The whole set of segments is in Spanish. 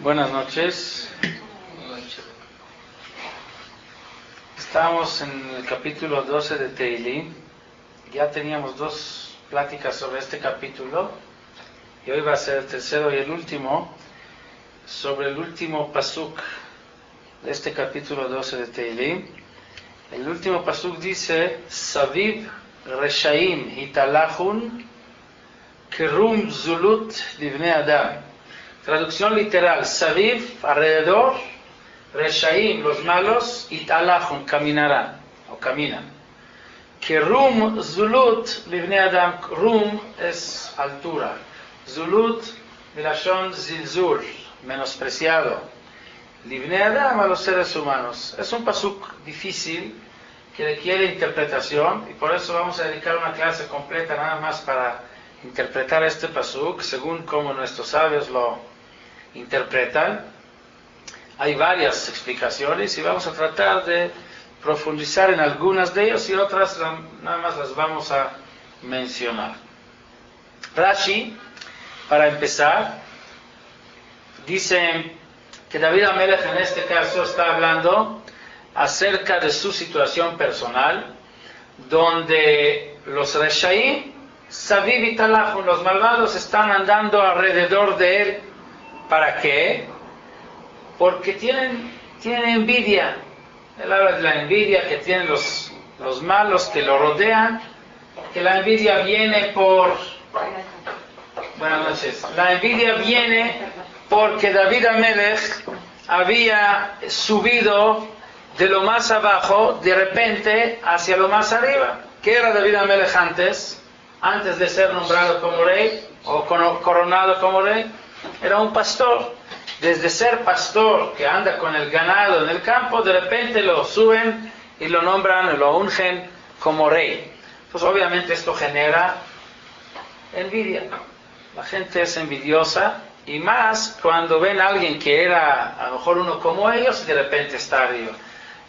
Buenas noches. Estamos en el capítulo 12 de Tehilim. Ya teníamos dos pláticas sobre este capítulo y hoy va a ser el tercero y el último, sobre el último pasuk de este capítulo 12 de Tehilim. El último pasuk dice: Saviv reshaim hitalachun kerum zulut livnei adam. Traducción literal: Saviv, alrededor, reshaim, los malos, hitalachun, caminarán o caminan. Kerum zulut livnei adam. Rum es altura, zulut milashon zilzul, menospreciado. Livnei adam, a los seres humanos. Es un pasuk difícil que requiere interpretación y por eso vamos a dedicar una clase completa nada más para interpretar este pasuk según como nuestros sabios lo interpretan. Hay varias explicaciones y vamos a tratar de profundizar en algunas de ellas y otras nada más las vamos a mencionar. Rashi, para empezar, dice que David Amelech en este caso está hablando acerca de su situación personal, donde los reshaim, Saviv y Talachun, los malvados, están andando alrededor de él. ¿Para qué? Porque tienen envidia. Él habla de la envidia que tienen los malos que lo rodean, que la envidia viene por... Buenas noches. La envidia viene porque David Amelech había subido de lo más abajo, de repente, hacia lo más arriba. ¿Qué era David Amelech antes? Antes de ser nombrado como rey o coronado como rey, era un pastor. Desde ser pastor que anda con el ganado en el campo, de repente lo suben y lo nombran, lo ungen como rey. Pues obviamente esto genera envidia. La gente es envidiosa y más cuando ven a alguien que era a lo mejor uno como ellos y de repente está arriba.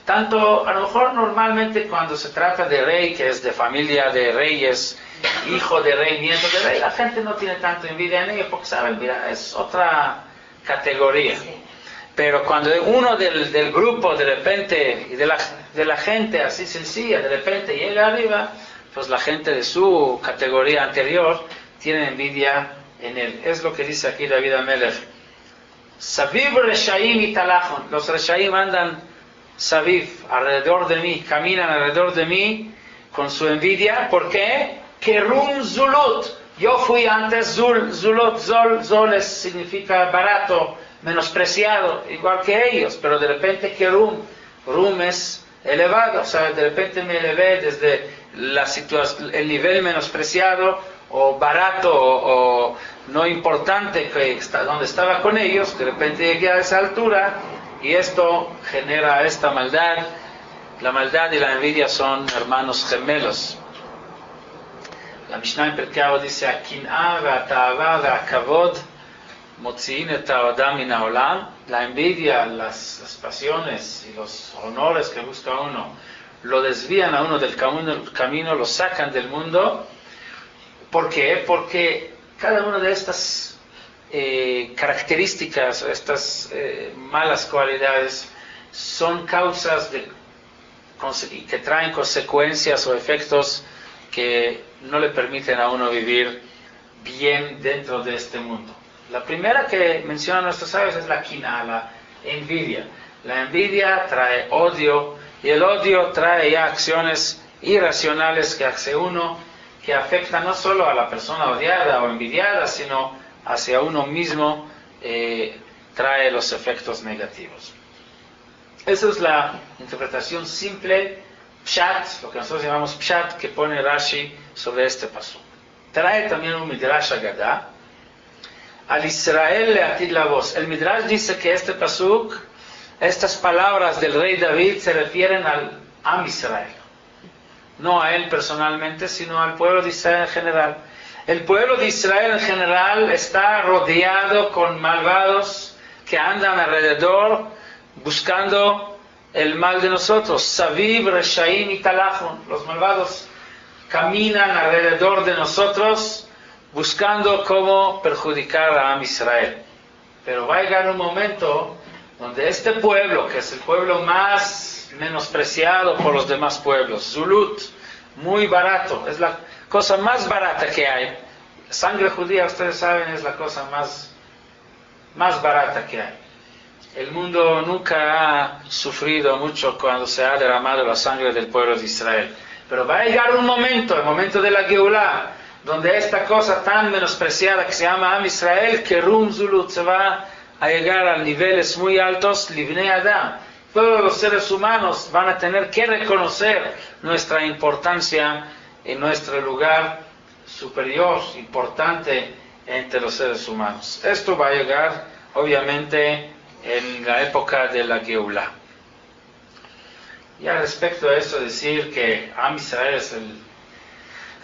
Tanto a lo mejor normalmente cuando se trata de rey, que es de familia de reyes, hijo de rey, nieto de rey, la gente no tiene tanto envidia en ellos porque saben, mira, es otra categoría. Pero cuando uno del grupo de repente, y de la gente así sencilla, de repente llega arriba, pues la gente de su categoría anterior tiene envidia en él. Es lo que dice aquí David Amelech. Saviv reshaim y talachon. Los reshaim andan Saviv, alrededor de mí, caminan alrededor de mí con su envidia. ¿Por qué? Kerum zulut. Yo fui antes zulut, zol significa barato, menospreciado, igual que ellos, pero de repente kerum, rum es elevado, o sea, de repente me elevé desde el nivel menospreciado o barato o no importante donde estaba con ellos, de repente llegué a esa altura y esto genera esta maldad. La maldad y la envidia son hermanos gemelos. La Mishnah en Pirkei Avot dice: "Akin'a ve'ata'ava ve'akavod motzi'in et ha'adam min ha'olam". La envidia, las pasiones y los honores que busca uno lo desvían a uno del camino, lo sacan del mundo. ¿Por qué? Porque cada una de estas características, estas malas cualidades, son causas que traen consecuencias o efectos que no le permiten a uno vivir bien dentro de este mundo. La primera que mencionan nuestros sabios es la quina, la envidia. La envidia trae odio y el odio trae ya acciones irracionales que hace uno, que afectan no solo a la persona odiada o envidiada, sino hacia uno mismo, trae los efectos negativos. Esa es la interpretación simple, pshat, lo que nosotros llamamos pshat, que pone Rashi sobre este pasuk. Trae también un midrash Agadá, al Israel leatid la voz. El midrash dice que este pasuk, estas palabras del rey David se refieren al Am Israel, no a él personalmente, sino al pueblo de Israel en general. El pueblo de Israel en general está rodeado con malvados que andan alrededor buscando el mal de nosotros. Saviv, reshaim y talachon. Los malvados caminan alrededor de nosotros buscando cómo perjudicar a Am Israel. Pero va a llegar un momento donde este pueblo, que es el pueblo más menospreciado por los demás pueblos, Zulut, muy barato, es la cosa más barata que hay. La sangre judía, ustedes saben, es la cosa más barata que hay. El mundo nunca ha sufrido mucho cuando se ha derramado la sangre del pueblo de Israel. Pero va a llegar un momento, el momento de la Geulah, donde esta cosa tan menospreciada que se llama Am Israel, que Rum Zulut, se va a llegar a niveles muy altos, Livnei Adam. Todos los seres humanos van a tener que reconocer nuestra importancia y nuestro lugar superior, importante entre los seres humanos. Esto va a llegar, obviamente, en la época de la Geulah. Ya respecto a eso, decir que Am Israel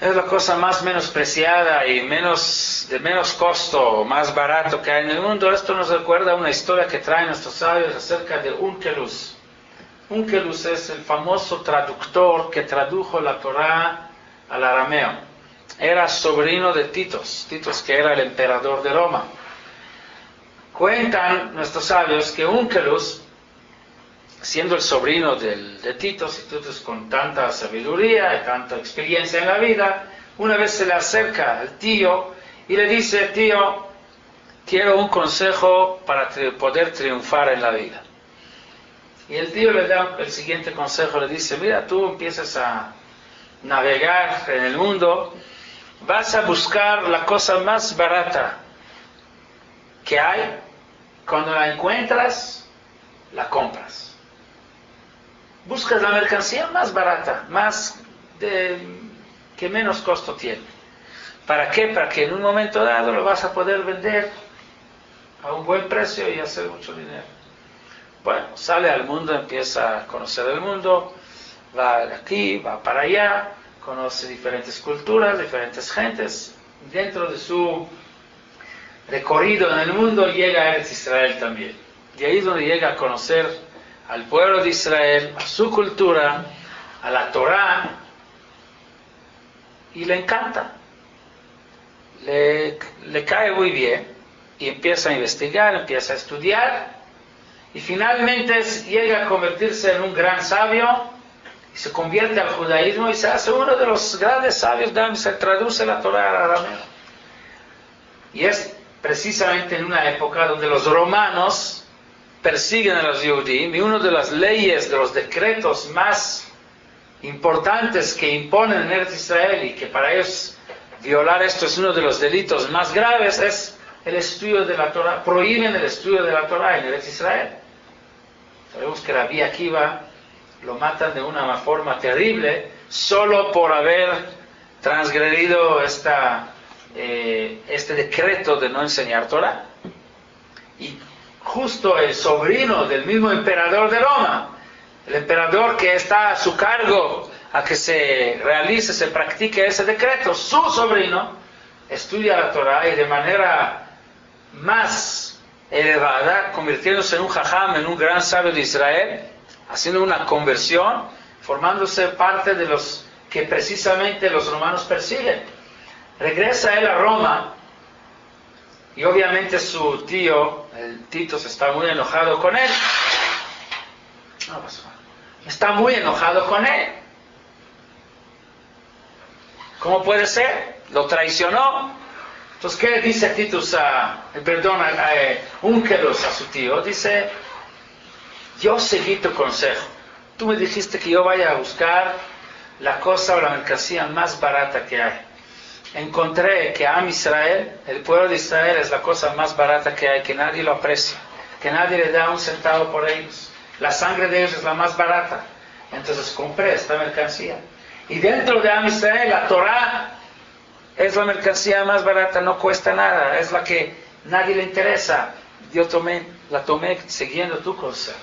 es la cosa más menospreciada y de menos costo, más barato que hay en el mundo. Esto nos recuerda una historia que traen nuestros sabios acerca de Onkelos. Onkelos es el famoso traductor que tradujo la Torá al arameo. Era sobrino de Titos, que era el emperador de Roma. Cuentan nuestros sabios que Onkelos, siendo el sobrino de Titos, y Titos con tanta sabiduría y tanta experiencia en la vida, una vez se le acerca al tío y le dice: tío, quiero un consejo para poder triunfar en la vida. Y el tío le da el siguiente consejo, le dice: mira, tú empiezas a navegar en el mundo, vas a buscar la cosa más barata que hay, cuando la encuentras, la compras. Buscas la mercancía más barata, que menos costo tiene. ¿Para qué? Para que en un momento dado lo vas a poder vender a un buen precio y hacer mucho dinero. Bueno, sale al mundo, empieza a conocer el mundo, va de aquí, va para allá, conoce diferentes culturas, diferentes gentes. Dentro de su recorrido en el mundo llega a Eretz Israel también. Y ahí es donde llega a conocer al pueblo de Israel, a su cultura, a la Torá, y le encanta, le cae muy bien, y empieza a investigar, empieza a estudiar, y finalmente llega a convertirse en un gran sabio, y se convierte al judaísmo, y se hace uno de los grandes sabios, se traduce la Torá al arameo. Y es precisamente en una época donde los romanos persiguen a los Yehudim, y una de las leyes, de los decretos más importantes que imponen en Eretz Israel, y que para ellos violar esto es uno de los delitos más graves, es el estudio de la Torah. Prohíben el estudio de la Torah en Eretz Israel. Sabemos que Rabbi Akiva lo matan de una forma terrible, solo por haber transgredido este decreto de no enseñar Torah. Y justo el sobrino del mismo emperador de Roma, el emperador que está a su cargo a que se realice, se practique ese decreto, su sobrino estudia la Torah, y de manera más elevada, convirtiéndose en un jajam, en un gran sabio de Israel, haciendo una conversión, formándose parte de los que precisamente los romanos persiguen. Regresa él a Roma, y obviamente su tío, el Titos, está muy enojado con él. Está muy enojado con él. ¿Cómo puede ser? Lo traicionó. Entonces, ¿qué dice Titus Onkelos a su tío? Dice: yo seguí tu consejo. Tú me dijiste que yo vaya a buscar la cosa o la mercancía más barata que hay. Encontré que Am Israel, el pueblo de Israel, es la cosa más barata que hay, que nadie lo aprecia, que nadie le da un centavo por ellos. La sangre de ellos es la más barata. Entonces compré esta mercancía. Y dentro de Am Israel, la Torah es la mercancía más barata, no cuesta nada, es la que nadie le interesa. Yo la tomé siguiendo tu consejo.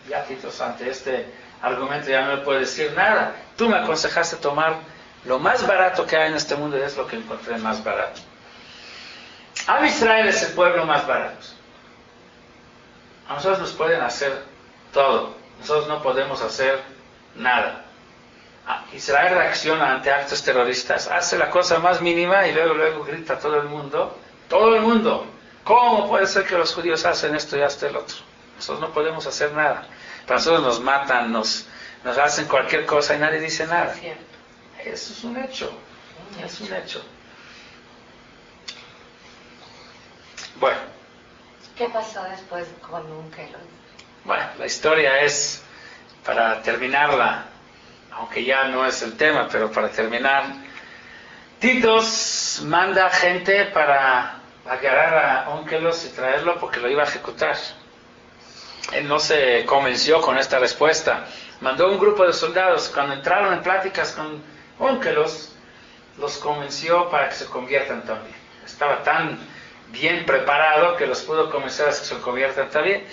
Ya, Titos, ante este argumento ya no me puede decir nada. Tú me aconsejaste tomar lo más barato que hay en este mundo, y es lo que encontré más barato. Am Israel es el pueblo más barato. A nosotros nos pueden hacer todo, nosotros no podemos hacer nada. Israel reacciona ante actos terroristas, hace la cosa más mínima y luego grita a todo el mundo, ¿Cómo puede ser que los judíos hacen esto y hasta el otro? Nosotros no podemos hacer nada. Para nosotros nos matan, nos hacen cualquier cosa y nadie dice nada. Eso es un hecho. Es un hecho. Bueno. ¿Qué pasó después con Onkelos? Bueno, la historia es, para terminarla, aunque ya no es el tema, pero para terminar, Titos manda gente para agarrar a Onkelos y traerlo porque lo iba a ejecutar. Él no se convenció con esta respuesta. Mandó un grupo de soldados. Cuando entraron en pláticas con Onkelos, los convenció para que se conviertan también. Estaba tan bien preparado que los pudo convencer a que se conviertan también.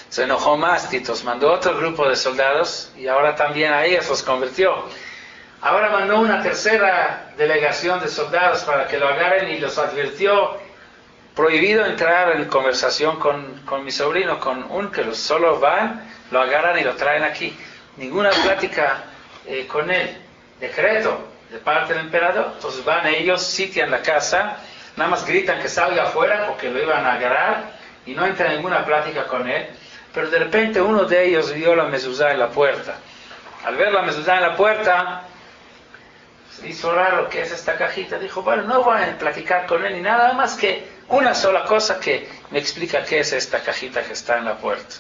Se enojó más Titos, mandó otro grupo de soldados y ahora también a ellos los convirtió. Ahora mandó una tercera delegación de soldados para que lo agarren y los advirtió: prohibido entrar en conversación con mi sobrino, con Onkelos. Solo van, lo agarran y lo traen aquí. Ninguna plática con él. Decreto de parte del emperador. Entonces van ellos, sitian la casa, nada más gritan que salga afuera porque lo iban a agarrar y no entra ninguna plática con él. Pero de repente uno de ellos vio la mezuzá en la puerta. Al ver la mezuzá en la puerta, se hizo raro: ¿qué es esta cajita? Dijo: bueno, no voy a platicar con él ni nada más que una sola cosa que me explica qué es esta cajita que está en la puerta.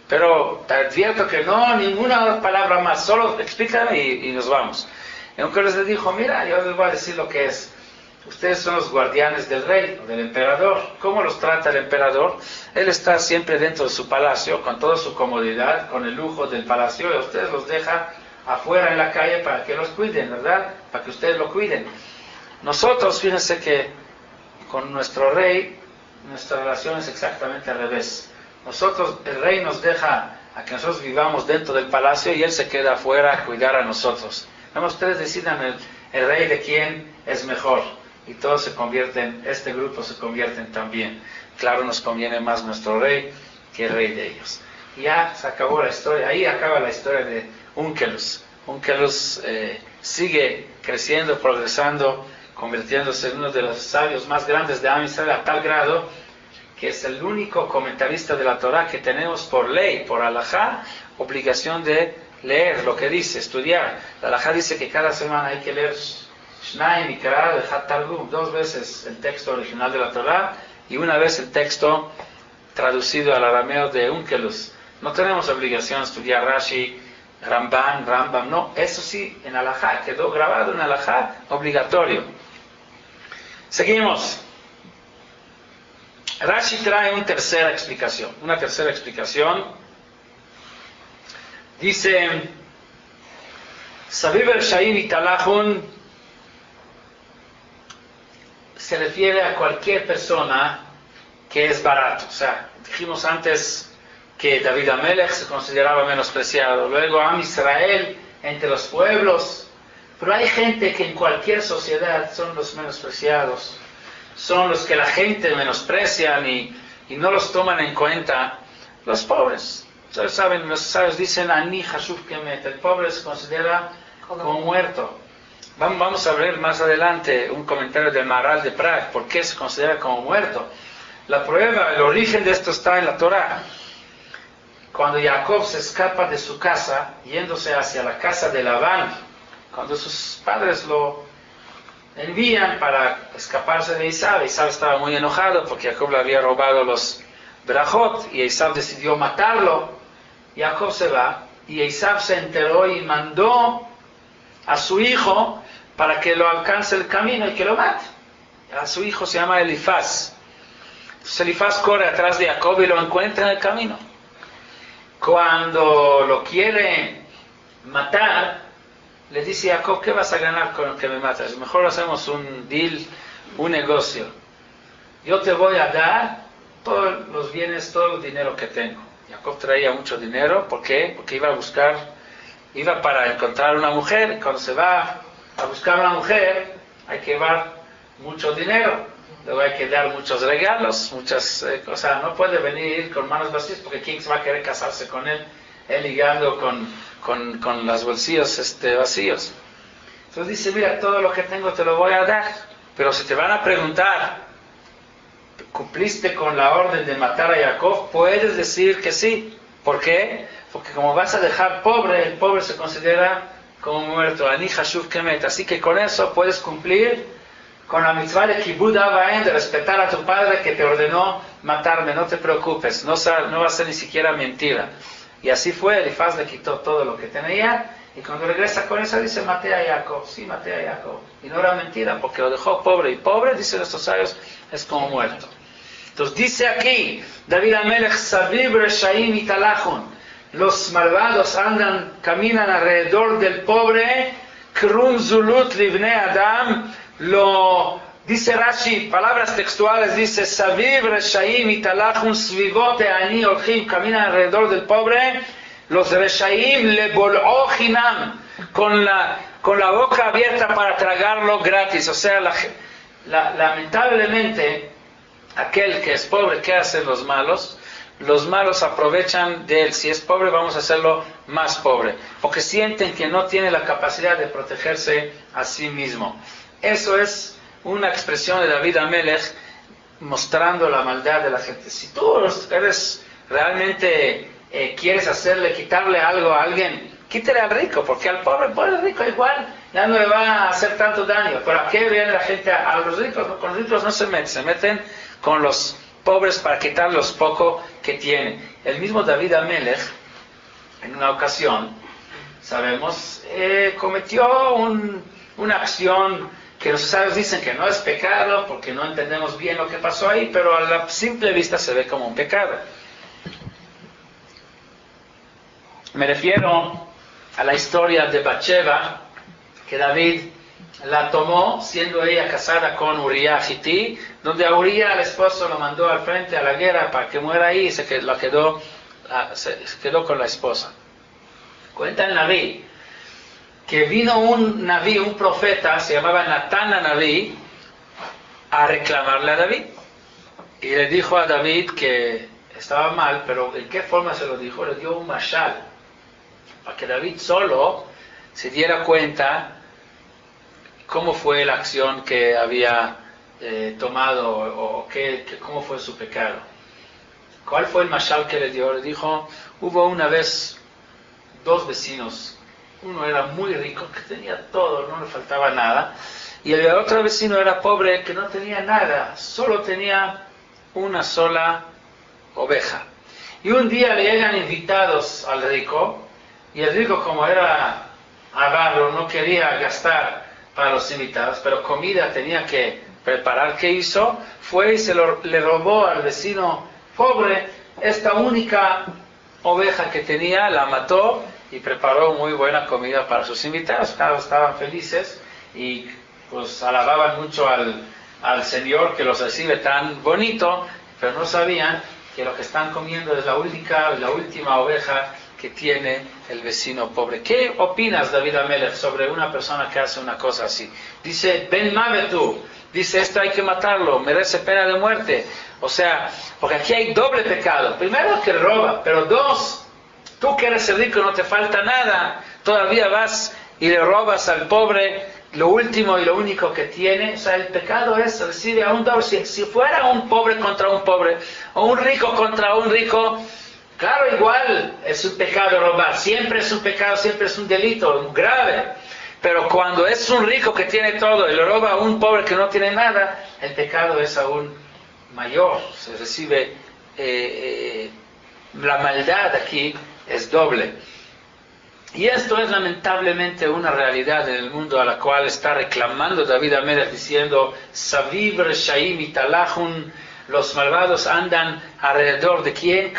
Pero te advierto que no, ninguna palabra más, solo explícame y nos vamos. Y Onkelos le dijo: mira, yo les voy a decir lo que es. Ustedes son los guardianes del rey, del emperador. ¿Cómo los trata el emperador? Él está siempre dentro de su palacio, con toda su comodidad, con el lujo del palacio, y a ustedes los deja afuera en la calle para que los cuiden, ¿verdad? Para que ustedes lo cuiden. Nosotros, fíjense que con nuestro rey, nuestra relación es exactamente al revés. Nosotros, el rey nos deja a que nosotros vivamos dentro del palacio y él se queda afuera a cuidar a nosotros. Vamos, ustedes decidan el rey de quién es mejor. Y todos se convierten, este grupo se convierten también. Claro, nos conviene más nuestro rey que el rey de ellos. Y ya se acabó la historia, ahí acaba la historia de Onkelos. Onkelos sigue creciendo, progresando, convirtiéndose en uno de los sabios más grandes de Am Israel, a tal grado que es el único comentarista de la Torah que tenemos por ley, por halajá, obligación de leer lo que dice, estudiar. La halajá dice que cada semana hay que leer Shnaim y Kará de Hat Targum, 2 veces el texto original de la Torah y 1 vez el texto traducido al arameo de Onkelos. No tenemos obligación de estudiar Rashi, Rambam, no. Eso sí, en halajá, quedó grabado en halajá, obligatorio. Seguimos. Rashi trae una tercera explicación. Dice: Saviv el-Shaim y Talahun se refiere a cualquier persona que es barato. O sea, dijimos antes que David Amelech se consideraba menospreciado, luego Am Israel entre los pueblos, pero hay gente que en cualquier sociedad son los menospreciados, son los que la gente menosprecia y no los toman en cuenta, los pobres. Ustedes saben, los sabios dicen: Ani Hashuv Kemet, el pobre se considera como muerto. Vamos a ver más adelante un comentario del Maharal de Prague, ¿por qué se considera como muerto? La prueba, el origen de esto está en la Torah. Cuando Jacob se escapa de su casa, yéndose hacia la casa de Labán, cuando sus padres lo envían para escaparse de Esaú estaba muy enojado porque Jacob le había robado los brajot y Esaú decidió matarlo. Jacob se va y Esaú se enteró y mandó a su hijo para que lo alcance el camino y que lo mate. A su hijo se llama Elifaz. Entonces Elifaz corre atrás de Jacob y lo encuentra en el camino. Cuando lo quiere matar, le dice a Jacob: ¿qué vas a ganar con que me mates? Mejor hacemos un deal, un negocio. Yo te voy a dar todos los bienes, todo el dinero que tengo. Jacob traía mucho dinero. ¿Por qué? Porque iba para encontrar una mujer. Cuando se va a buscar una mujer, hay que llevar mucho dinero. Luego hay que dar muchos regalos, muchas cosas. No puede venir con manos vacías porque ¿quién se va a querer casarse con él? Él ligando con los bolsillos vacíos. Entonces dice: mira, todo lo que tengo te lo voy a dar, pero si te van a preguntar cumpliste con la orden de matar a Jacob, puedes decir que sí. ¿Por qué? Porque como vas a dejar pobre, el pobre se considera como muerto. Ani hashuv kemet. Así que con eso puedes cumplir con la mitzvah de kibud av va'em, de respetar a tu padre que te ordenó matarme. No te preocupes, no va a ser ni siquiera mentira. Y así fue, Elifaz le quitó todo lo que tenía, y cuando regresa con eso dice, maté a Jacob. Sí, maté a Jacob. Y no era mentira, porque lo dejó pobre. Y pobre, dicen estos sabios, es como muerto. Entonces dice aquí, David Amelech, Saviv Reshaim Italachun. Los malvados caminan alrededor del pobre. Krum Zulut Livne Adam. Dice Rashi, palabras textuales, dice, Saviv Reshaim Italachun Svivote Ani Olchim. Caminan alrededor del pobre. Los Reshaim le bol'o hinam. Con la boca abierta para tragarlo gratis. O sea, lamentablemente, aquel que es pobre, ¿qué hacen los malos? Los malos aprovechan de él. Si es pobre, vamos a hacerlo más pobre. Porque sienten que no tiene la capacidad de protegerse a sí mismo. Eso es una expresión de David Amelech mostrando la maldad de la gente. Si tú eres realmente quieres quitarle algo a alguien, quítale al rico, porque al pobre rico igual ya no le va a hacer tanto daño. Pero ¿a qué viene la gente? A los ricos, con los ricos no se meten con los pobres para quitar los poco que tienen. El mismo David Amelech, en una ocasión, sabemos, cometió una acción que los sabios dicen que no es pecado, porque no entendemos bien lo que pasó ahí, pero a la simple vista se ve como un pecado. Me refiero a la historia de Bathsheba, que David la tomó siendo ella casada con Uría Hití, donde a Uría, el esposo, lo mandó al frente a la guerra para que muera ahí y se quedó con la esposa. Cuenta el Naví que vino un Naví, un profeta, se llamaba Natán Naví, a reclamarle a David. Y le dijo a David que estaba mal, pero ¿en qué forma se lo dijo? Le dio un mashal, para que David solo se diera cuenta cómo fue la acción que había tomado o cómo fue su pecado. ¿Cuál fue el mashal que le dio? Le dijo, hubo una vez dos vecinos. Uno era muy rico, que tenía todo, no le faltaba nada. Y el otro vecino era pobre, que no tenía nada, solo tenía una sola oveja. Y un día le llegan invitados al rico, y el rico, como era avaro, no quería gastar para los invitados, pero comida tenía que preparar. ¿Qué hizo? Fue y le robó al vecino pobre esta única oveja que tenía, la mató y preparó muy buena comida para sus invitados. Claro, estaban felices y pues alababan mucho al Señor que los recibe tan bonito, pero no sabían que lo que están comiendo es la última oveja que tiene el vecino pobre. ¿Qué opinas, David Amelech, sobre una persona que hace una cosa así? Dice, Ben Mavetu, dice, esto hay que matarlo, merece pena de muerte. O sea, porque aquí hay doble pecado. Primero, que roba, pero dos, tú que eres el rico, no te falta nada, todavía vas y le robas al pobre lo último y lo único que tiene. O sea, el pecado recibe a un doble. Si fuera un pobre contra un pobre, o un rico contra un rico, claro, igual es un pecado robar, siempre es un pecado, siempre es un delito grave. Pero cuando es un rico que tiene todo y le roba a un pobre que no tiene nada, el pecado es aún mayor. Se recibe, la maldad aquí es doble. Y esto es lamentablemente una realidad en el mundo a la cual está reclamando David Amelech diciendo, Saviv Reshaim Italachun. Los malvados andan alrededor de quién?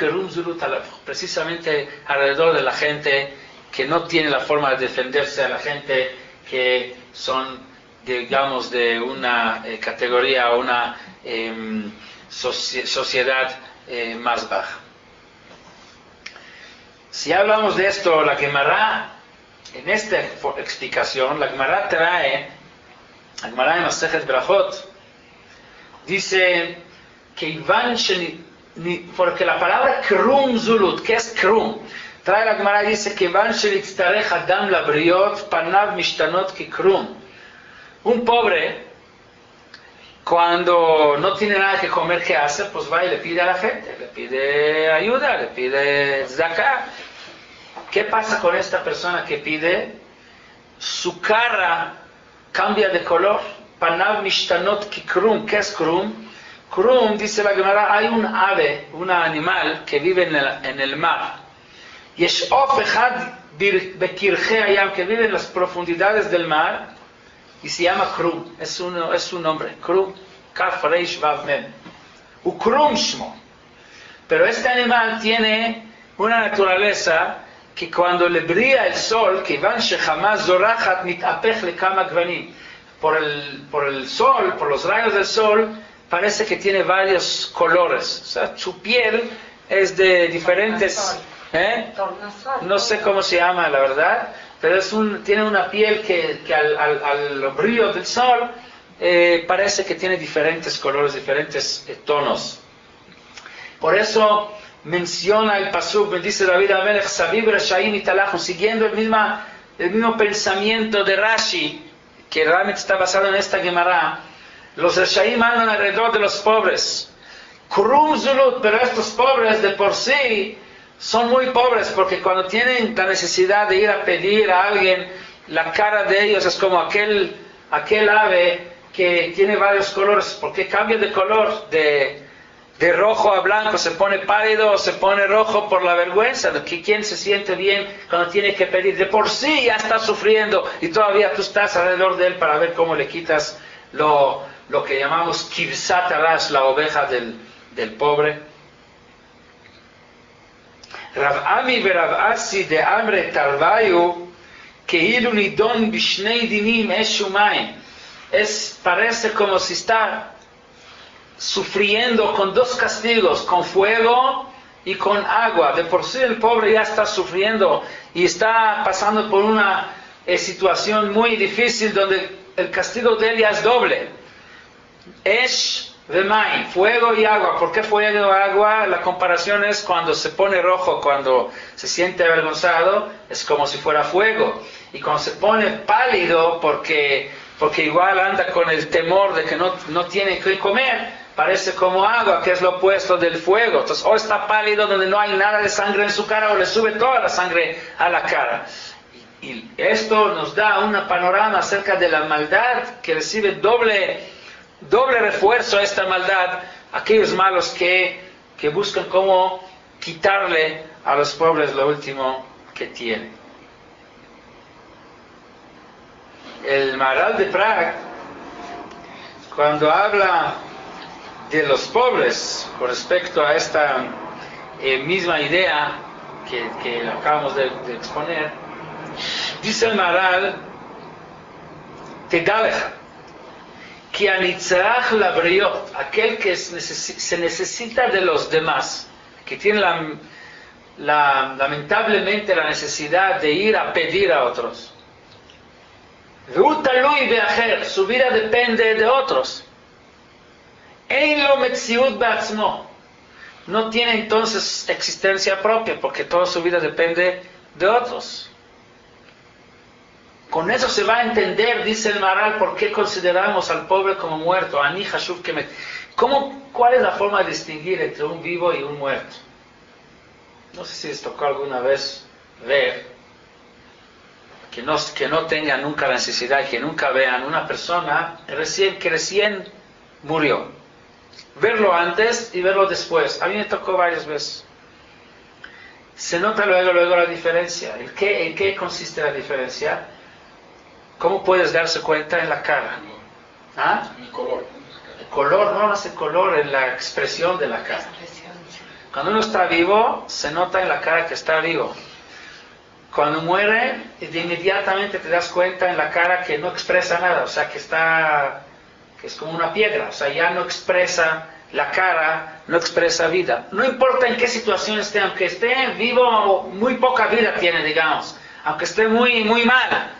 Precisamente alrededor de la gente que no tiene la forma de defenderse, a la gente que son, digamos, de una categoría o una sociedad más baja. Si hablamos de esto, la Gemara, en esta explicación, la Gemara trae, la Gemara en Masejet Brachot, dice que porque la palabra krum zulut, ¿qué es krum? Trae la Gemara y dice que Ivan shelitztarech adam labriot panav mishtanot ki krum. Un pobre Cuando no tiene nada que comer, ¿qué hace? Pues va y le pide a la gente, le pide ayuda, le pide tzedakah. ¿Qué pasa con esta persona que pide? Su cara cambia de color. Panav mishtanot ki krum. ¿Qué es krum? Krum, dice la Gemara, hay un ave, un animal que vive en el mar. Yesh of echad bekirchei hayam, que vive en las profundidades del mar, y se llama krum. Es su nombre. Krum. Kaf reish vav mem. Ukrum shmo. Pero este animal tiene una naturaleza que cuando le brilla el sol, que van shechamaz zorachat mitapech lekama gvanim, por el sol, por los rayos del sol, parece que tiene varios colores. O sea, su piel es de diferentes... No sé cómo se llama, la verdad, pero tiene una piel que al brillo del sol parece que tiene diferentes colores, diferentes tonos. Por eso menciona el pasuk, dice David Amelech, Saviv Rashayim Italachun, siguiendo el mismo pensamiento de Rashi, que realmente está basado en esta Gemara. Los Rashayim andan alrededor de los pobres. Krum Zulut, pero estos pobres de por sí son muy pobres, porque cuando tienen la necesidad de ir a pedir a alguien, la cara de ellos es como aquel ave que tiene varios colores, porque cambia de color, de rojo a blanco, se pone pálido o se pone rojo por la vergüenza. ¿Quién se siente bien cuando tiene que pedir? De por sí ya está sufriendo y todavía tú estás alrededor de él para ver cómo le quitas lo que llamamos kibsat arash, la oveja del pobre. Rav Ami ve Rav Asi de Amre Tarvayu Keilu nidon bishnei dinim eshumayim. Parece como si está sufriendo con dos castigos, con fuego y con agua. De por sí el pobre ya está sufriendo y está pasando por una situación muy difícil donde el castigo de él ya es doble. Esh v'mayim, fuego y agua. ¿Por qué fuego y agua? La comparación es cuando se pone rojo, cuando se siente avergonzado, es como si fuera fuego. Y cuando se pone pálido, porque igual anda con el temor de que no tiene que comer, parece como agua, que es lo opuesto del fuego. Entonces, o está pálido donde no hay nada de sangre en su cara, o le sube toda la sangre a la cara. Y esto nos da un panorama acerca de la maldad, que recibe doble refuerzo a esta maldad, aquellos malos que buscan cómo quitarle a los pobres lo último que tienen. El Maharal de Praga, cuando habla de los pobres con respecto a esta misma idea que acabamos de exponer, dice el Maharal, Tedaleja, que anitzarach labriot, aquel que se necesita de los demás, que tiene lamentablemente la necesidad de ir a pedir a otros. Su vida depende de otros. No tiene entonces existencia propia, porque toda su vida depende de otros. Con eso se va a entender, dice el Maharal, por qué consideramos al pobre como muerto. Ani hashuv kemet. ¿Cuál es la forma de distinguir entre un vivo y un muerto? No sé si les tocó alguna vez ver, que no tengan nunca la necesidad, que nunca vean una persona que recién murió. Verlo antes y verlo después. A mí me tocó varias veces. Se nota luego la diferencia. ¿En qué consiste la diferencia? ¿Cómo puedes darse cuenta? En la cara. ¿Ah? El color. El color, no es el color, en la expresión de la cara. Cuando uno está vivo, se nota en la cara que está vivo. Cuando muere, inmediatamente te das cuenta en la cara que no expresa nada, o sea, que es como una piedra, o sea, ya no expresa la cara, no expresa vida. No importa en qué situación esté, aunque esté vivo, muy poca vida tiene, digamos, aunque esté muy, muy mal,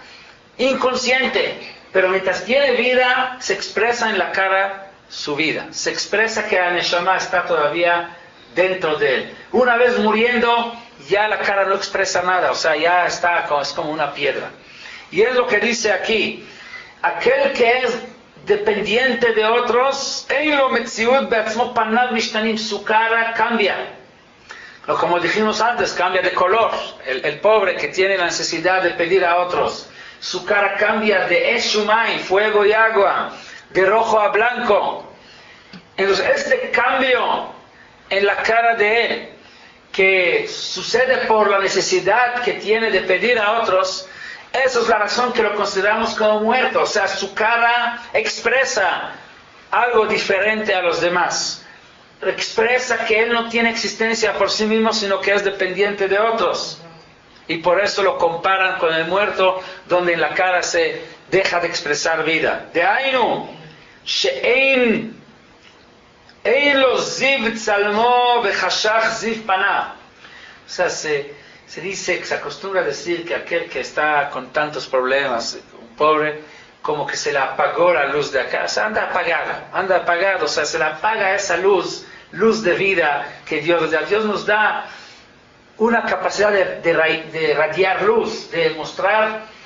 inconsciente, pero mientras tiene vida, se expresa en la cara su vida, se expresa que la Neshama está todavía dentro de él. Una vez muriendo, ya la cara no expresa nada, o sea, ya es como una piedra. Y es lo que dice aquí, aquel que es dependiente de otros, su cara cambia. O como dijimos antes, cambia de color. El pobre que tiene la necesidad de pedir a otros, su cara cambia de Eshumay, fuego y agua, de rojo a blanco. Entonces este cambio en la cara de él, que sucede por la necesidad que tiene de pedir a otros, esa es la razón que lo consideramos como muerto. O sea, su cara expresa algo diferente a los demás. Expresa que él no tiene existencia por sí mismo, sino que es dependiente de otros. Y por eso lo comparan con el muerto, donde en la cara se deja de expresar vida. De Ainu, She'ein lo ziv tzalmo v'chashach ziv pana. O sea, se dice, se acostumbra a decir que aquel que está con tantos problemas, un pobre, como que se le apagó la luz de acá. O sea, anda apagado, o sea, se le apaga esa luz de vida que Dios da. Dios nos da una capacidad de radiar luz, de mostrar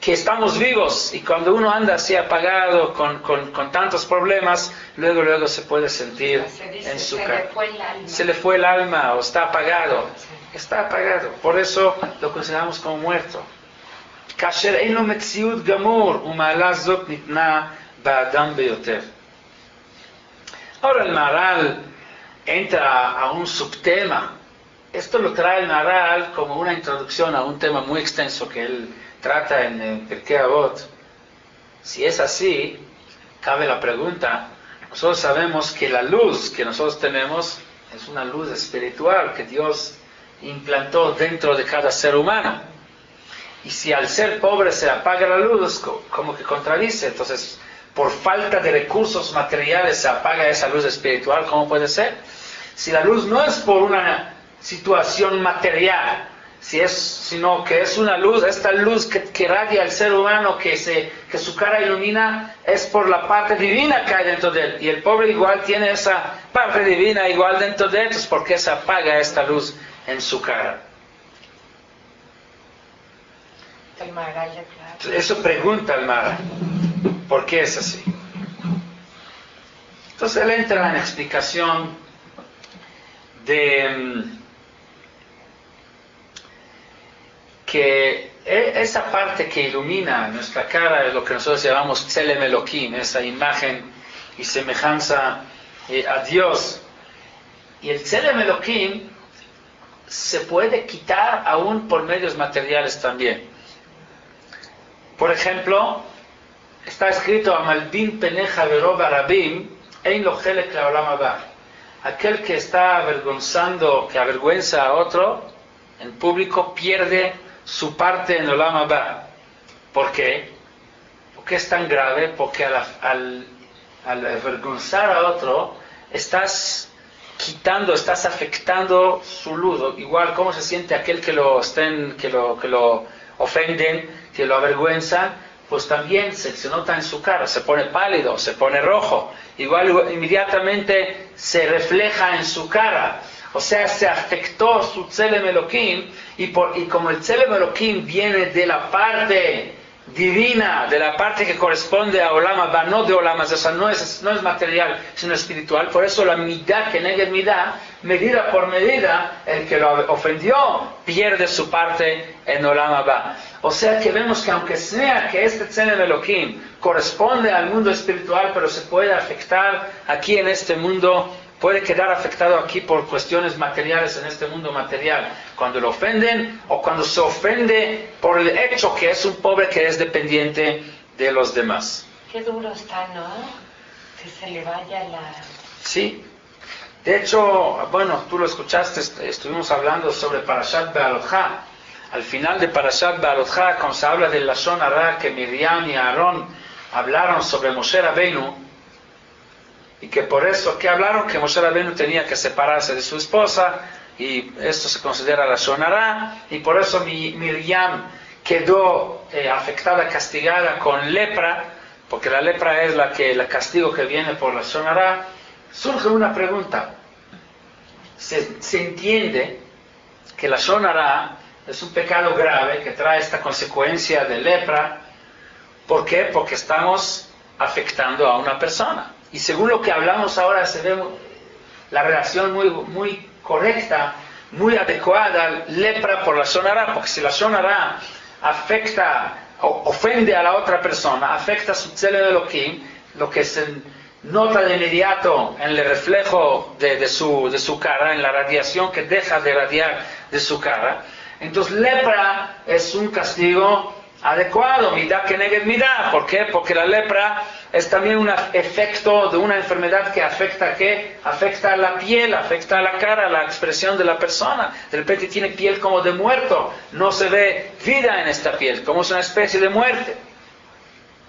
que estamos vivos, y cuando uno anda así apagado, con tantos problemas, luego se puede sentir en su cara. Se le fue el alma, o está apagado. Está apagado. Por eso lo consideramos como muerto. Kasher eino metziut gamur, uma'ala zot nitna ba'adam beyoter. Ahora el Maharal entra a un subtema. Esto lo trae el Maharal como una introducción a un tema muy extenso que él trata en Pirkei Avot. Si es así, cabe la pregunta. Nosotros sabemos que la luz que nosotros tenemos es una luz espiritual que Dios implantó dentro de cada ser humano. Y si al ser pobre se apaga la luz, como que contradice. Entonces, por falta de recursos materiales se apaga esa luz espiritual. ¿Cómo puede ser? Si la luz no es por una situación material, sino que es una luz, esta luz que radia al ser humano, que su cara ilumina, es por la parte divina que hay dentro de él. Y el pobre igual tiene esa parte divina igual dentro de él. Entonces, ¿por qué se apaga esta luz en su cara? Eso pregunta el Maharal. ¿Por qué es así? Entonces él entra en explicación de que esa parte que ilumina nuestra cara es lo que nosotros llamamos Tzelem Elohim, esa imagen y semejanza a Dios. Y el Tzelem Elohim se puede quitar aún por medios materiales también. Por ejemplo, está escrito Amalbin peneja veroba rabim ein lo chelek leolam haba. Aquel que está avergonzando, que avergüenza a otro en público, pierde su parte en Olam Haba. ¿Por qué? ¿Por qué es tan grave? Porque al avergonzar a otro, estás quitando, estás afectando su luz. Igual, ¿cómo se siente aquel que lo ofenden, que lo avergüenzan? Pues también se nota en su cara, se pone pálido, se pone rojo. Igual inmediatamente se refleja en su cara. O sea, se afectó su Tzelem Elohim, y como el Tzelem Elohim viene de la parte divina, de la parte que corresponde a Olam Haba, no de Olam Hazé, o sea, no es material, sino espiritual. Por eso la midá, que neged midá, medida por medida, el que lo ofendió pierde su parte en Olam Haba. O sea que vemos que aunque sea que este Tzelem Elohim corresponde al mundo espiritual, pero se puede afectar aquí en este mundo, puede quedar afectado aquí por cuestiones materiales en este mundo material, cuando lo ofenden o cuando se ofende por el hecho que es un pobre que es dependiente de los demás. Qué duro está, ¿no? Que se le vaya la... Sí. De hecho, bueno, tú lo escuchaste, estuvimos hablando sobre Parashat Be'alotcha. Al final de Parashat Be'alotcha, cuando se habla del Lashon Hara que Miriam y Aarón hablaron sobre Moshe Rabbeinu, y que por eso, que hablaron que Moshe Rabbeinu tenía que separarse de su esposa, y esto se considera Lashon Hara, y por eso Miriam quedó afectada, castigada con lepra, porque la lepra es el castigo que viene por Lashon Hara. Surge una pregunta. Se entiende que Lashon Hara es un pecado grave que trae esta consecuencia de lepra. ¿Por qué? Porque estamos afectando a una persona. Y según lo que hablamos ahora, se ve la relación muy correcta, muy adecuada, lepra por la Lashon Hara, porque si la Lashon Hara afecta, ofende a la otra persona, afecta su Tzelem Elohim, lo que se nota de inmediato en el reflejo de su cara, en la radiación que deja de radiar de su cara. Entonces lepra es un castigo adecuado, midá keneged midá. ¿Por qué? Porque la lepra es también un efecto de una enfermedad que afecta a la piel, afecta a la cara, a la expresión de la persona. De repente tiene piel como de muerto, no se ve vida en esta piel, como es una especie de muerte.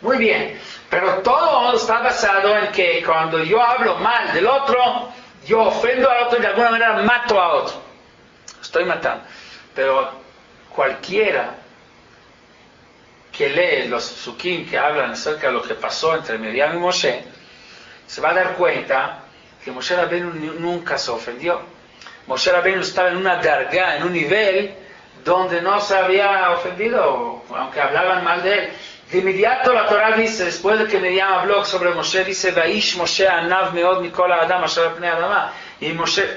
Muy bien, pero todo está basado en que cuando yo hablo mal del otro, yo ofendo al otro y de alguna manera mato a otro. Estoy matando. Pero cualquiera que lee los psukim que hablan acerca de lo que pasó entre Miriam y Moshe, se va a dar cuenta que Moshe Rabbeinu nunca se ofendió. Moshe Rabbeinu estaba en una dargá, en un nivel donde no se había ofendido, aunque hablaban mal de él. De inmediato la Torah dice, después de que Miriam habló sobre Moshe, dice, Vaish Moshe anav meod mikol ha'adam asher al pnei adama. Y Moshe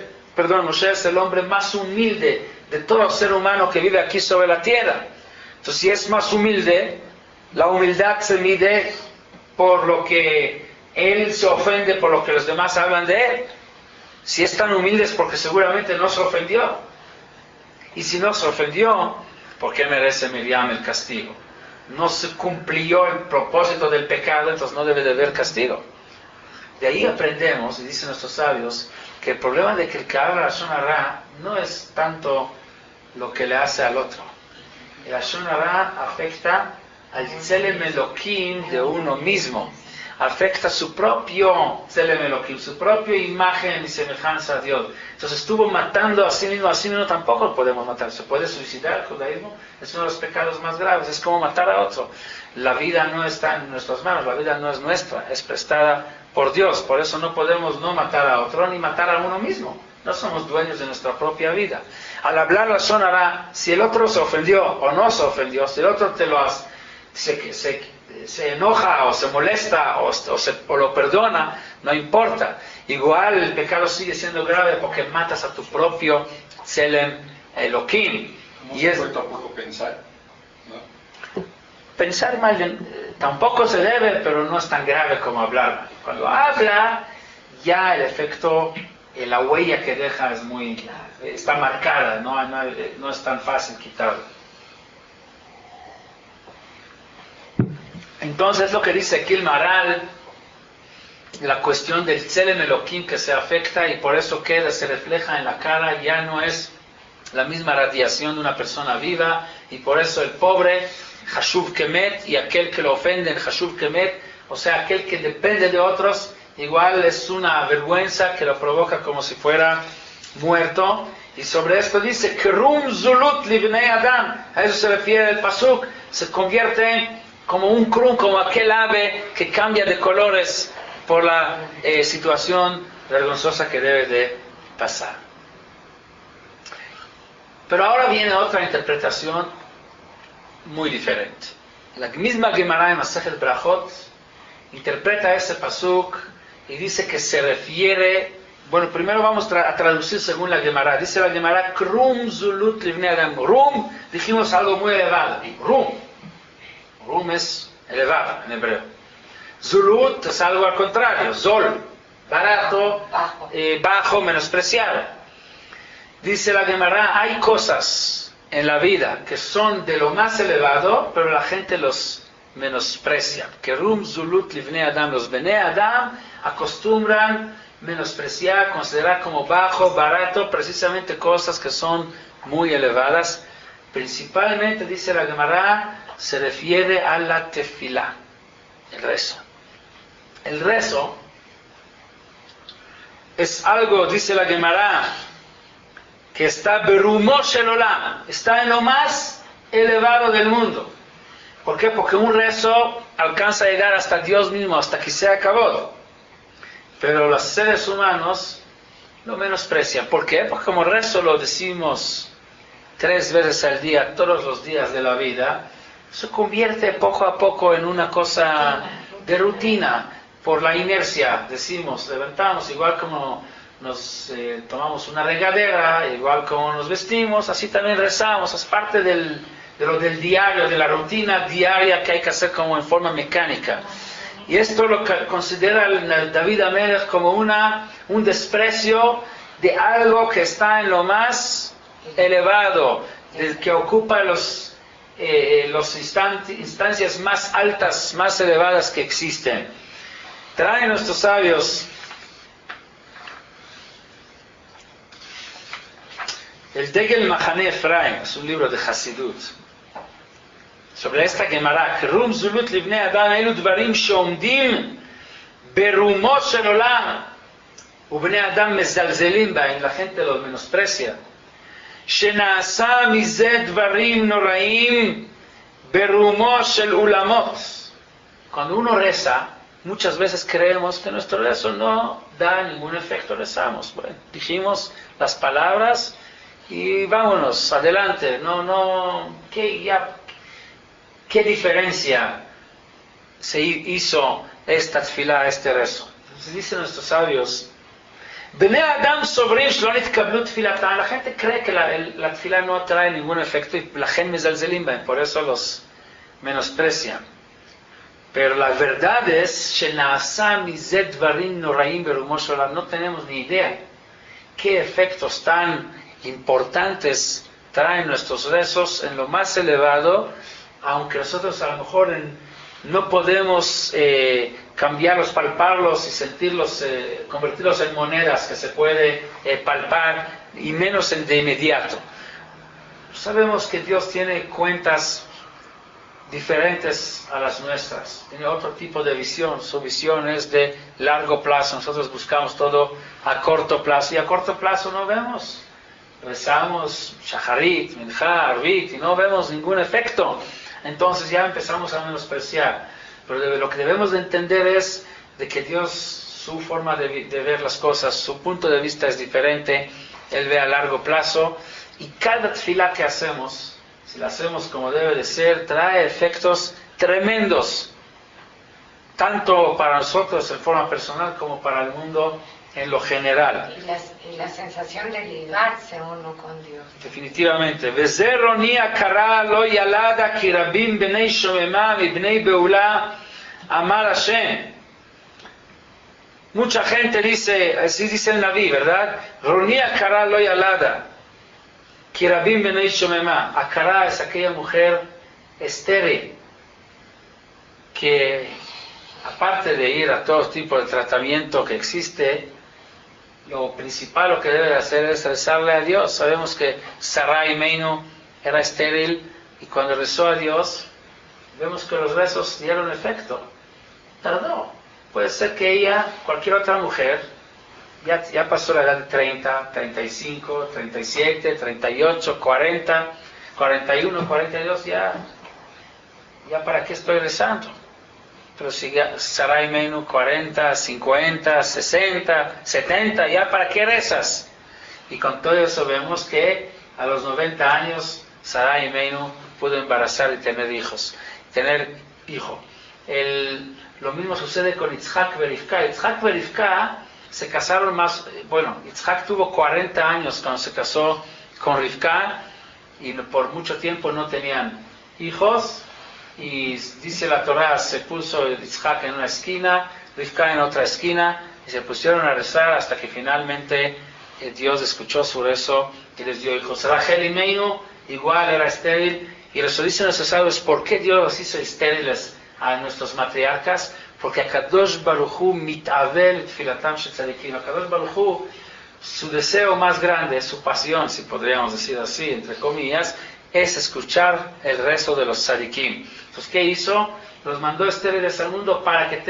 es el hombre más humilde de todo ser humano que vive aquí sobre la tierra. Entonces, si es más humilde, la humildad se mide por lo que él se ofende, por lo que los demás hablan de él. Si es tan humilde es porque seguramente no se ofendió. Y si no se ofendió, ¿por qué merece Miriam el castigo? No se cumplió el propósito del pecado, entonces no debe de haber castigo. De ahí aprendemos, y dicen nuestros sabios, que el problema de que el que habla la Lashon Hara no es tanto lo que le hace al otro. El Lashon Hara afecta al Tzelem Elohim de uno mismo, afecta su propio Tzelem Elohim, su propia imagen y semejanza a Dios. Entonces estuvo matando a sí mismo tampoco lo podemos matar. Se puede suicidar. El judaísmo es uno de los pecados más graves, es como matar a otro. La vida no está en nuestras manos, la vida no es nuestra, es prestada por Dios. Por eso no podemos no matar a otro ni matar a uno mismo. No somos dueños de nuestra propia vida. Al hablar la Lashon Hara, si el otro se ofendió o no se ofendió, si el otro se enoja o se molesta o lo perdona, no importa. Igual el pecado sigue siendo grave porque matas a tu propio Tzelem Elohim. ¿No y se es puede tampoco pensar? ¿No? pensar mal, tampoco se debe, pero no es tan grave como hablar mal. Cuando habla, ya el efecto, la huella que deja es está marcada, no es tan fácil quitarla. Entonces lo que dice aquí el Maharal, la cuestión del Tzelem Elohim que se afecta y por eso se refleja en la cara, ya no es la misma radiación de una persona viva, y por eso el pobre Hashuv Kemet y aquel que lo ofende en Hashuv Kemet, o sea, aquel que depende de otros, igual es una vergüenza que lo provoca como si fuera muerto. Y sobre esto dice Kerum Zulut Livnei Adam, a eso se refiere el pasuk, se convierte como un krum, como aquel ave que cambia de colores por la situación vergonzosa que debe de pasar. Pero ahora viene otra interpretación muy diferente. La misma Gemara en Masejet Brachot interpreta ese pasuk y dice que se refiere, bueno, primero vamos a traducir según la Gemara. Dice la Gemara, Krum Zulut Livnei Adam. Rum, dijimos algo muy elevado. Rum es elevado en hebreo. Zulut es algo al contrario. Zol, barato, bajo, menospreciado. Dice la Gemara, hay cosas en la vida que son de lo más elevado, pero la gente los menosprecia. Kerum Zulut Livnei Adam. Los Bnei Adam acostumbran menospreciar, considerar como bajo, barato, precisamente cosas que son muy elevadas. Principalmente, dice la Gemara, se refiere a la tefilá, el rezo. El rezo es algo, dice la Gemara, que está berumo shel olam, está en lo más elevado del mundo. ¿Por qué? Porque un rezo alcanza a llegar hasta Dios mismo, hasta que se acabó. Pero los seres humanos lo menosprecian. ¿Por qué? Porque como rezo lo decimos 3 veces al día, todos los días de la vida, se convierte poco a poco en una cosa de rutina, por la inercia, decimos, levantamos, igual como nos tomamos una regadera, igual como nos vestimos, así también rezamos, es parte de lo del diario, de la rutina diaria que hay que hacer como en forma mecánica. Y esto lo considera David Amelech como un desprecio de algo que está en lo más elevado, que ocupa las instancias más altas, más elevadas que existen. Traen nuestros sabios el Degel Mahane Efraim, es un libro de Hasidut, sobre esta Gemara, Rum Zulut Livnei Adam, Elu Dvarim Sheomdim Berumo Shel Olam, Ubnei Adam Mezalzelim Baim, la gente lo menosprecia. Shenaasa Mizeh Dvarim Noraim Berumo Shel Ulamot. Cuando uno reza, muchas veces creemos que nuestro rezo no da ningún efecto, rezamos. Bueno, dijimos las palabras y vámonos, adelante. ¿Qué diferencia se hizo esta tefilá, este rezo? Entonces dicen nuestros sabios, Bnei Adam sobrim shlonit kablu tefilatan. La gente cree que la tefilá no trae ningún efecto y la gente mezalzelim bahem, por eso los menosprecian. Pero la verdad es, no tenemos ni idea qué efectos tan importantes traen nuestros rezos en lo más elevado, aunque nosotros a lo mejor no podemos cambiarlos, palparlos y sentirlos, convertirlos en monedas que se puede palpar, y menos de inmediato. Sabemos que Dios tiene cuentas diferentes a las nuestras, tiene otro tipo de visión, su visión es de largo plazo, nosotros buscamos todo a corto plazo, y a corto plazo no vemos, rezamos Shacharit, Mincha, Arvit, y no vemos ningún efecto, entonces ya empezamos a menospreciar. Pero lo que debemos de entender es de que Dios, su forma de ver las cosas, su punto de vista es diferente, Él ve a largo plazo, y cada tefilá que hacemos, si la hacemos como debe de ser, trae efectos tremendos, tanto para nosotros en forma personal como para el mundo en lo general. Y la sensación de ligarse uno con Dios. Definitivamente. Vezeroni akara lo yalada ki rabim bnei shomema mi bnei beula amar Hashem. Mucha gente dice, así dice el Naví, ¿verdad? Roni akara lo yalada ki rabim bnei shomema. Akara es aquella mujer estéril que, aparte de ir a todo tipo de tratamiento que existe, lo principal, lo que debe hacer es rezarle a Dios. Sabemos que Sarai Meinu era estéril y cuando rezó a Dios, vemos que los rezos dieron efecto. Tardó. Puede ser que ella, cualquier otra mujer, ya pasó la edad de 30, 35, 37, 38, 40, 41, 42, ya para qué estoy rezando. Pero si Sarai Meinu 40, 50, 60, 70, ¿ya para qué rezas? Y con todo eso vemos que a los 90 años Sarai Meinu pudo embarazar y tener hijos. Lo mismo sucede con Yitzhak y Rivka. Yitzhak y Rivka se casaron más, Yitzhak tuvo 40 años cuando se casó con Rivka y por mucho tiempo no tenían hijos. Y dice la Torá, se puso Yitzhak en una esquina, Rivka en otra esquina, y se pusieron a rezar hasta que finalmente Dios escuchó su rezo y les dio hijos. Rachel Imeinu igual era estéril, y eso dicen nuestros sabios, ¿por qué Dios los hizo estériles a nuestros matriarcas? Porque Akadosh Baruj Hu mitavel tfilatam shel tzadikim. Akadosh Baruj Hu, su deseo más grande, su pasión, si podríamos decir así, entre comillas, es escuchar el rezo de los tzadikim. Entonces, ¿qué hizo? Los mandó estériles al mundo para que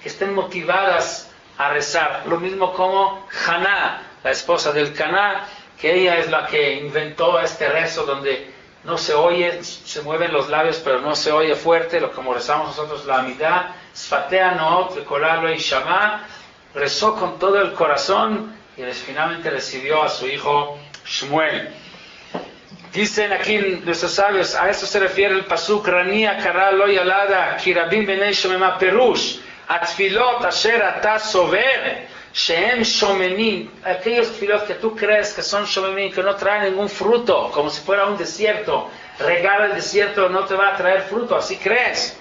estén motivadas a rezar. Lo mismo como Haná, la esposa del Caná, que ella es la que inventó este rezo donde no se oye, se mueven los labios, pero no se oye fuerte, como rezamos nosotros la Amidá, Sfatea Noot Vekolá Lo Yishama, rezó con todo el corazón y finalmente recibió a su hijo Shmuel. Dicen aquí nuestros sabios, a esto se refiere el pasuk, Rania kara lo yalada, kirabim benei shomema perush, atfilot asher ata sover, shehem shomenim, aquellos tfilot que tú crees que son shomenim, que no traen ningún fruto, como si fuera un desierto, regar el desierto no te va a traer fruto, así crees.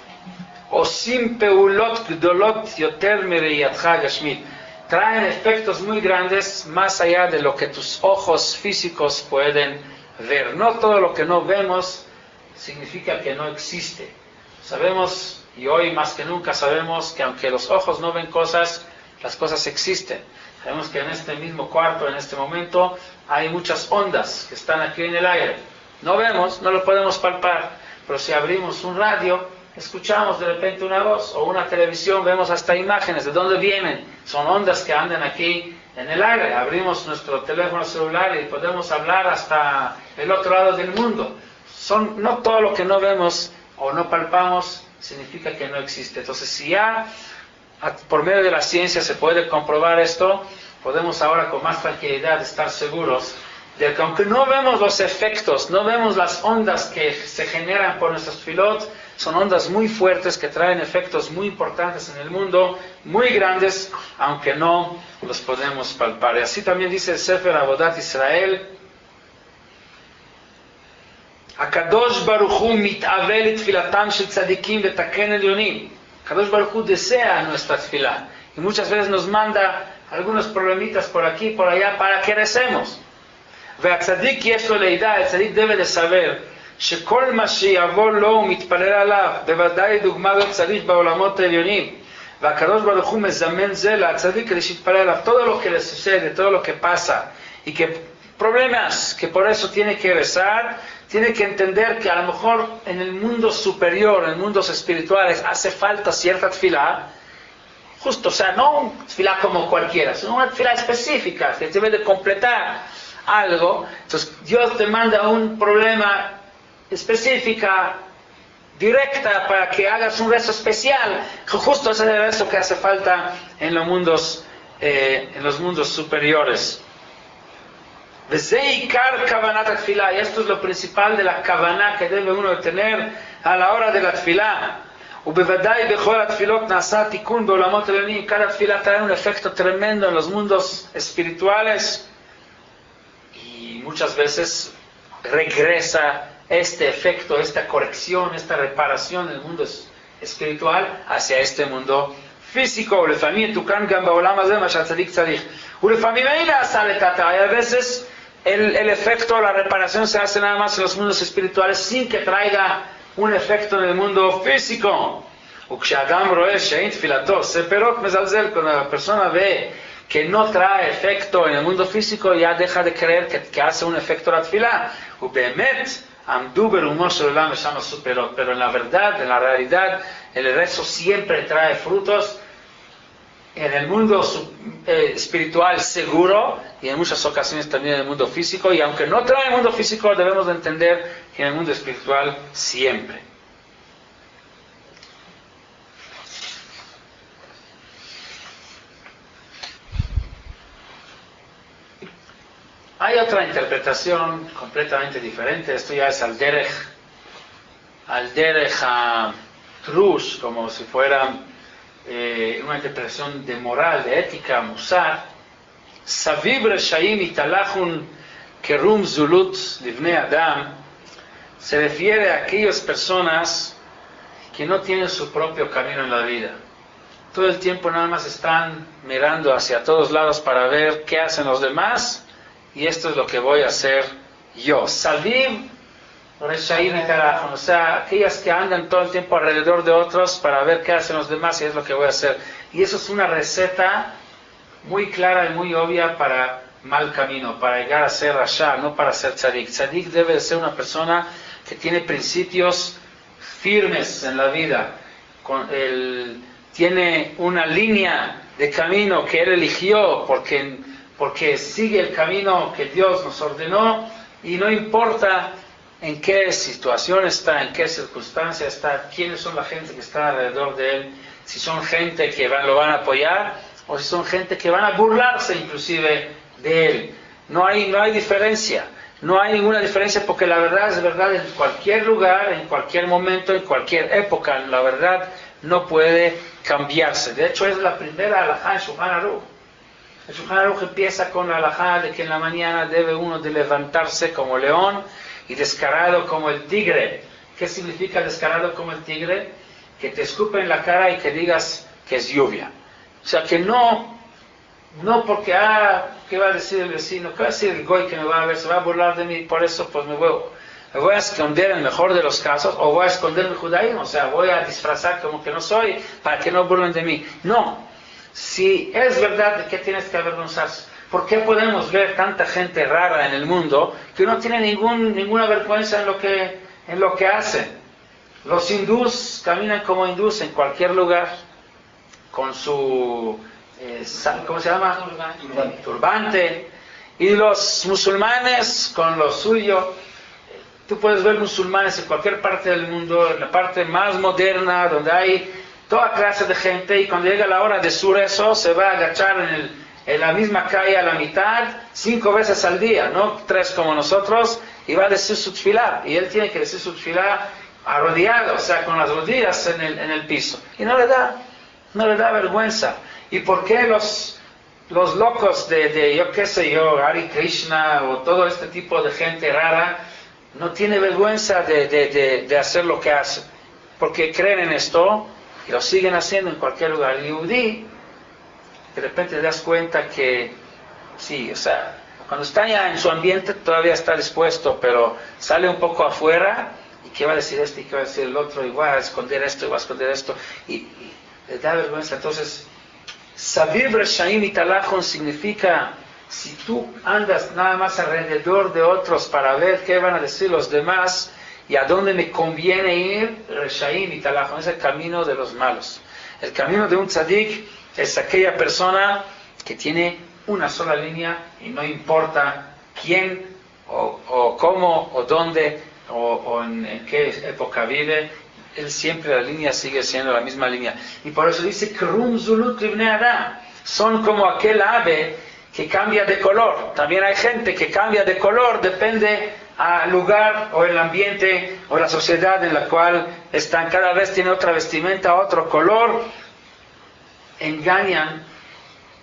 Osim peulot gdolot yoter mireyatcha gashmit, traen efectos muy grandes más allá de lo que tus ojos físicos pueden ver. No todo lo que no vemos significa que no existe. Sabemos, y hoy más que nunca sabemos, que aunque los ojos no ven cosas, las cosas existen. Sabemos que en este mismo cuarto, en este momento, hay muchas ondas que están aquí en el aire. No vemos, no lo podemos palpar, pero si abrimos un radio, escuchamos de repente una voz, o una televisión, vemos hasta imágenes. ¿De dónde vienen? Son ondas que andan aquí en el aire. Abrimos nuestro teléfono celular y podemos hablar hasta el otro lado del mundo. No todo lo que no vemos o no palpamos significa que no existe. Entonces, si ya por medio de la ciencia se puede comprobar esto, podemos ahora con más tranquilidad estar seguros de que aunque no vemos los efectos, no vemos las ondas que se generan por nuestros tfilot, son ondas muy fuertes que traen efectos muy importantes en el mundo, muy grandes, aunque no los podemos palpar. Y así también dice el Sefer Avodat Israel, Akadosh Baruch Hu mit'avel et tfilatam shel tzadikim vetaken elyonim. Akadosh Baruch Hu desea nuestra tfilá y muchas veces nos manda algunos problemitas por aquí y por allá para que recemos. והצדיק יש לו לידע, הצדיק דבד לסבר, שכל מה שיבוא לו הוא מתפלל עליו, בוודאי דוגמה לא צריך בעולמות העליונים, והקדוש ברוך הוא מזמן זה להצדיק כדי שיתפלל עליו, todo lo que le sucede, todo lo que pasa, y que problemas que por eso tiene que rezar, tiene que entender que a lo mejor en el mundo superior, en mundos espirituales, hace falta cierta tefilá, justo, o sea, no un tefilá como cualquiera, sino una tefilá específica, que debe de completar algo. Entonces Dios te manda un problema específica, directa, para que hagas un rezo especial, que justo ese es el rezo que hace falta en los mundos superiores. Y esto es lo principal de la kavaná que debe uno tener a la hora de la tefilá. Cada tefilá trae un efecto tremendo en los mundos espirituales. Y muchas veces regresa este efecto, esta corrección, esta reparación del mundo espiritual hacia este mundo físico. Y a veces el efecto, la reparación se hace nada más en los mundos espirituales sin que traiga un efecto en el mundo físico. Cuando la persona ve que no trae efecto en el mundo físico, ya deja de creer que hace un efecto la tefilá. Pero en la verdad, en la realidad, el rezo siempre trae frutos en el mundo espiritual seguro, y en muchas ocasiones también en el mundo físico, y aunque no trae el mundo físico, debemos de entender que en el mundo espiritual siempre. Hay otra interpretación completamente diferente. Esto ya es al derech trush, como si fuera una interpretación de moral, de ética, musar. Saviv reshaim italachun kerum zulut livnei adam, se refiere a aquellas personas que no tienen su propio camino en la vida. Todo el tiempo nada más están mirando hacia todos lados para ver qué hacen los demás, y esto es lo que voy a hacer yo. Saviv reshaim italachun, o sea, aquellas que andan todo el tiempo alrededor de otros para ver qué hacen los demás, y es lo que voy a hacer. Y eso es una receta muy clara y muy obvia para mal camino, para llegar a ser rasha, no para ser tzadik. Tzadik debe de ser una persona que tiene principios firmes en la vida, tiene una línea de camino que él eligió porque sigue el camino que Dios nos ordenó, y no importa en qué situación está, en qué circunstancia está, quiénes son la gente que está alrededor de él, si son gente que lo van a apoyar, o si son gente que van a burlarse inclusive de él. No hay diferencia. No hay ninguna diferencia porque la verdad es verdad en cualquier lugar, en cualquier momento, en cualquier época. La verdad no puede cambiarse. De hecho, es la primera alajá en Shulchan Aruch. El Shulchan Aruch empieza con la alajá de que en la mañana debe uno de levantarse como león y descarado como el tigre. ¿Qué significa descarado como el tigre? Que te escupe en la cara y que digas que es lluvia. O sea, que no porque, ¿qué va a decir el vecino? ¿Qué va a decir el goy que me va a ver? Se va a burlar de mí, por eso pues me voy a esconder en el mejor de los casos, o voy a esconder mi judaísmo, o sea, voy a disfrazar como que no soy, para que no burlen de mí. No, si es verdad, ¿de qué tienes que avergonzarse? ¿Por qué podemos ver tanta gente rara en el mundo que no tiene ninguna vergüenza en lo que hacen? Los hindús caminan como hindús en cualquier lugar, con su, ¿cómo se llama? Turbante. Y los musulmanes con lo suyo. Tú puedes ver musulmanes en cualquier parte del mundo, en la parte más moderna, donde hay toda clase de gente, y cuando llega la hora de su rezo, se va a agachar en la misma calle a la mitad, 5 veces al día, no 3 como nosotros, y va a decir su tefilá, y él tiene que decir su tefilá arrodillado, o sea, con las rodillas en el piso, y no le da vergüenza. ¿Y por qué los locos de yo qué sé yo, Hare Krishna, o todo este tipo de gente rara, no tiene vergüenza de hacer lo que hace? Porque creen en esto, y lo siguen haciendo en cualquier lugar. El yudí, de repente te das cuenta que, sí, o sea, cuando está ya en su ambiente todavía está dispuesto, pero sale un poco afuera, y qué va a decir este, y qué va a decir el otro, y va a esconder esto, y va a esconder esto, y le da vergüenza. Entonces, Sabir Reshaim y Talachon significa, si tú andas nada más alrededor de otros para ver qué van a decir los demás, y a dónde me conviene ir, Reshaim y Talachon, es el camino de los malos. El camino de un tzadik es aquella persona que tiene una sola línea y no importa quién o cómo o dónde o en qué época vive, él siempre la línea sigue siendo la misma línea. Y por eso dice Krum Zulut Libnei Adam, son como aquel ave que cambia de color. También hay gente que cambia de color, depende al lugar o el ambiente o la sociedad en la cual están. Cada vez tiene otra vestimenta, otro color. Engañan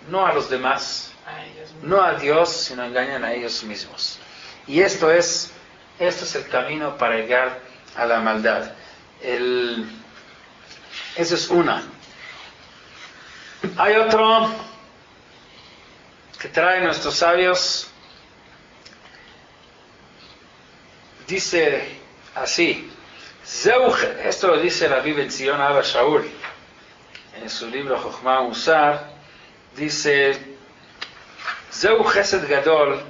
no a los demás, no a Dios, sino engañan a ellos mismos. Y esto es el camino para llegar a la maldad. Eso es una. Hay otro que traen nuestros sabios, dice así, esto lo dice Rabbi Ben Zion Abba Shaul en su libro Jochma Musar, dice, Zeu Chesed Gadol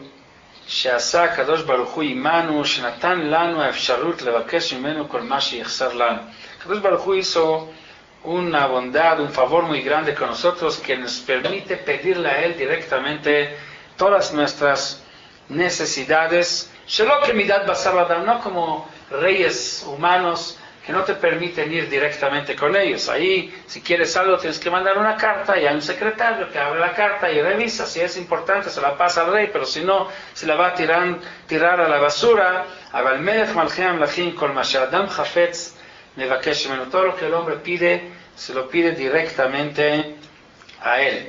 שעשה הקדוש ברוך הוא עמנו, שנתן לנו האפשרות לבקש ממנו כל מה שיחסר לנו. הקדוש ברוך הוא hizo una bondad, un favor muy grande con nosotros, que nos permite pedirle a Él directamente todas nuestras necesidades, שלא כמידת בשר אדם, no como reyes humanos que no te permiten ir directamente con ellos. Ahí, si quieres algo, tienes que mandar una carta y hay un secretario que abre la carta y revisa. Si es importante, se la pasa al rey, pero si no, se la va a tirar a la basura. אבל מלך מלכי המלכים, כל מה שאדם חפץ מבקש ממנו. Todo lo que el hombre pide, se lo pide directamente a él.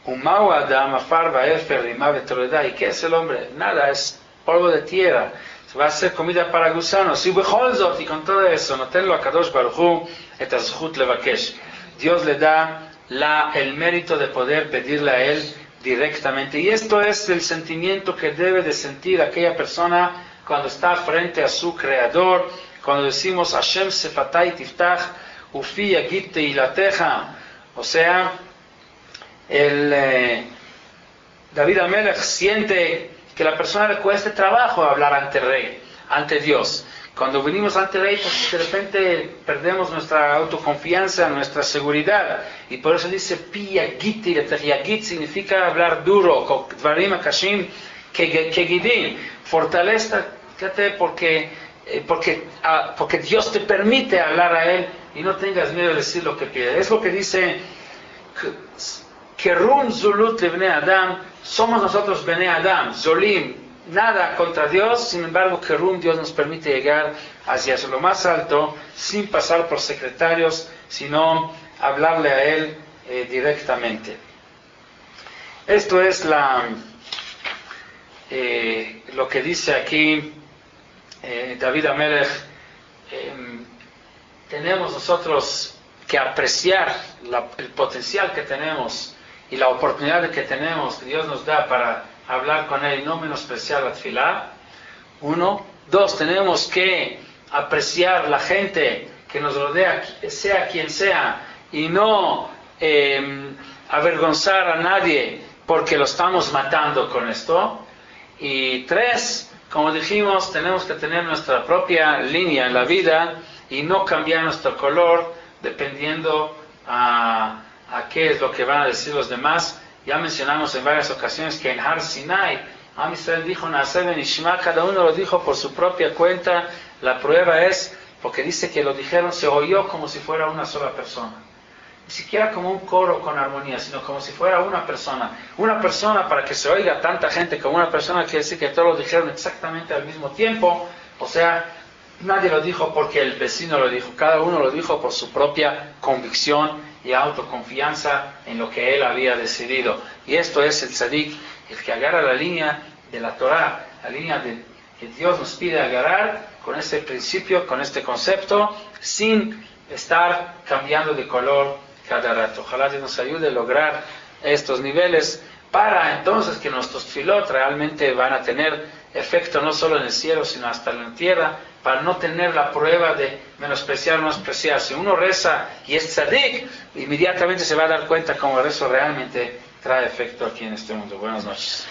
ומהו האדם, עפר ואפר, רימה וטרדה. ¿Y qué es el hombre? Nada, es polvo de tierra. Va a ser comida para gusanos. Y con todo eso, notenlo a Kadosh Baruch Hu, et azchut levakesh. Dios le da el mérito de poder pedirle a Él directamente. Y esto es el sentimiento que debe de sentir aquella persona cuando está frente a su Creador. Cuando decimos Hashem sefatay tiftach ufi yagit teilateja. O sea, David Amelech siente que la persona le cueste trabajo hablar ante el rey, ante Dios. Cuando venimos ante el rey, pues de repente perdemos nuestra autoconfianza, nuestra seguridad. Y por eso dice, pi yagit, yagit significa hablar duro, dvarim akashim kegidim. Fortalézate porque Dios te permite hablar a Él y no tengas miedo de decir lo que pide. Es lo que dice Kerum Zulut Lebnei Adam. Somos nosotros Bnei Adam, Zolim, nada contra Dios, sin embargo, Kerum, Dios nos permite llegar hacia lo más alto, sin pasar por secretarios, sino hablarle a Él directamente. Esto es lo que dice aquí David Amelech. Tenemos nosotros que apreciar el potencial que tenemos y la oportunidad que tenemos, que Dios nos da para hablar con Él y no menospreciar la tefilá. 1. 2. Tenemos que apreciar la gente que nos rodea, sea quien sea, y no avergonzar a nadie porque lo estamos matando con esto. Y 3. Como dijimos, tenemos que tener nuestra propia línea en la vida y no cambiar nuestro color dependiendo a qué es lo que van a decir los demás. Ya mencionamos en varias ocasiones que en Har Sinai, Am Israel dijo, Naaseh Benishma, cada uno lo dijo por su propia cuenta. La prueba es, porque dice que lo dijeron, se oyó como si fuera una sola persona. Ni siquiera como un coro con armonía, sino como si fuera una persona. Una persona, para que se oiga tanta gente como una persona, quiere decir que todos lo dijeron exactamente al mismo tiempo. O sea, nadie lo dijo porque el vecino lo dijo, cada uno lo dijo por su propia convicción y autoconfianza en lo que él había decidido. Y esto es el tzadik, el que agarra la línea de la Torah, la línea que Dios nos pide agarrar, con ese principio, con este concepto, sin estar cambiando de color cada rato. Ojalá Dios nos ayude a lograr estos niveles para entonces que nuestros tefilot realmente van a tener efecto no solo en el cielo, sino hasta en la tierra, para no tener la prueba de menospreciar o no despreciar. Si uno reza y es tzadik, inmediatamente se va a dar cuenta cómo el rezo realmente trae efecto aquí en este mundo. Buenas noches.